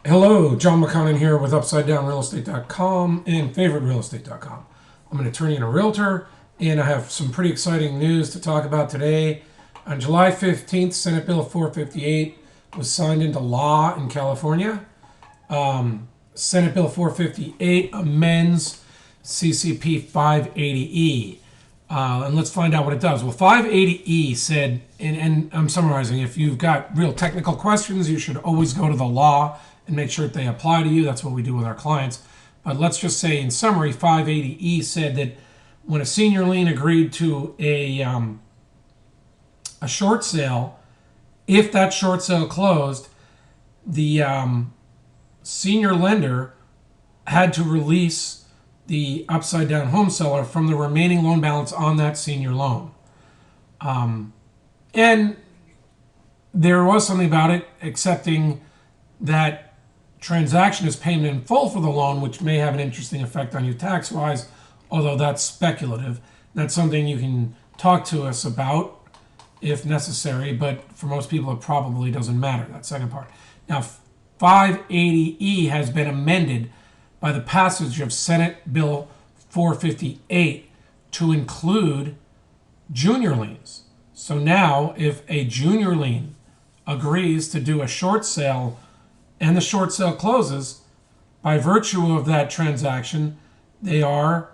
Hello, John McConnin here with UpsideDownRealEstate.com and FavoriteRealEstate.com. I'm going to turn you into a realtor, and I have some pretty exciting news to talk about today. On July 15th, Senate Bill 458 was signed into law in California. Senate Bill 458 amends CCP 580E. And let's find out what it does. Well, 580E said, and I'm summarizing, if you've got real technical questions, you should always go to the law and make sure that they apply to you. That's what we do with our clients. But let's just say, in summary, 580E said that when a senior lien agreed to a short sale, if that short sale closed, the senior lender had to release the upside down home seller from the remaining loan balance on that senior loan. And there was something about it accepting that transaction is payment in full for the loan, which may have an interesting effect on you tax-wise, although that's speculative. That's something you can talk to us about if necessary, but for most people it probably doesn't matter, that second part. Now, 580E has been amended by the passage of Senate Bill 458 to include junior liens. So now, if a junior lien agrees to do a short sale and the short sale closes, by virtue of that transaction, they are,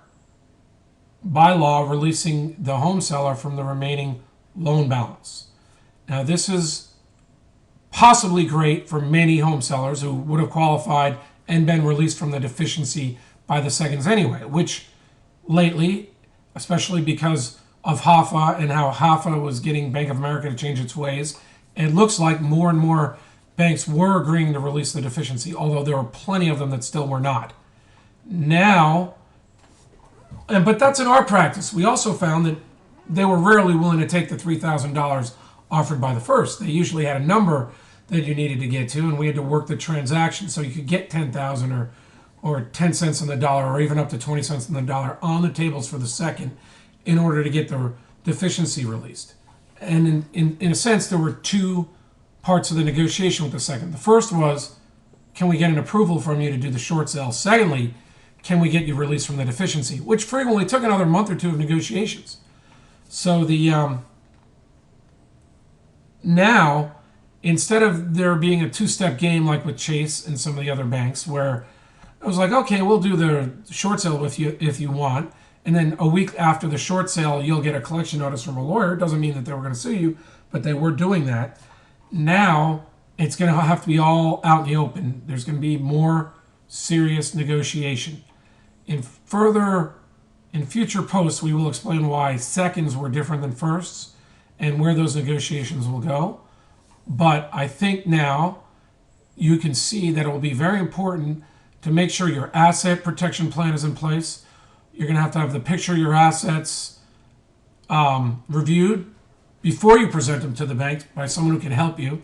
by law, releasing the home seller from the remaining loan balance. Now, this is possibly great for many home sellers who would have qualified and been released from the deficiency by the seconds anyway, which lately, especially because of HAFA and how HAFA was getting Bank of America to change its ways, it looks like more and more banks were agreeing to release the deficiency, although there were plenty of them that still were not. Now, but that's in our practice. We also found that they were rarely willing to take the $3,000 offered by the first. They usually had a number that you needed to get to, and we had to work the transaction so you could get 10,000 or 10 cents on the dollar, or even up to 20 cents on the dollar on the tables for the second in order to get the deficiency released. And in a sense, there were two parts of the negotiation with the second. The first was, can we get an approval from you to do the short sale? Secondly, can we get you released from the deficiency? Which frequently took another month or two of negotiations. So now, instead of there being a two-step game like with Chase and some of the other banks, where it was like, okay, we'll do the short sale with you if you want, and then a week after the short sale, you'll get a collection notice from a lawyer. It doesn't mean that they were going to sue you, but they were doing that. Now, it's going to have to be all out in the open. There's going to be more serious negotiation. In future posts, we will explain why seconds were different than firsts and where those negotiations will go. But I think now you can see that it will be very important to make sure your asset protection plan is in place. You're going to have the picture of your assets reviewed before you present them to the bank by someone who can help you,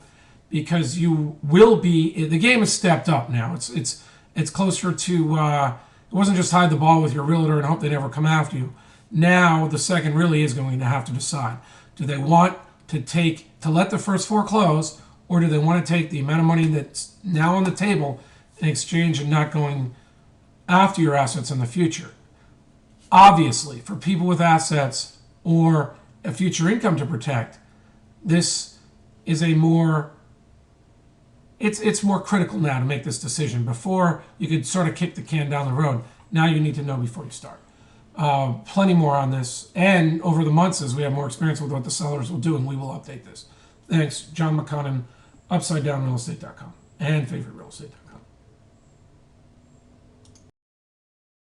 because you will be, the game is stepped up now. It's closer to, it wasn't just hide the ball with your realtor and hope they never come after you. Now the second really is going to have to decide. Do they want to let the first foreclose, or do they want to take the amount of money that's now on the table in exchange and not going after your assets in the future? Obviously, for people with assets or a future income to protect, this is it's more critical now to make this decision. Before, you could sort of kick the can down the road. Now you need to know before you start. Plenty more on this, and over the months as we have more experience with what the sellers will do, and we will update this. Thanks, John McConnin, UpsideDownRealEstate.com and FavoriteRealEstate.com.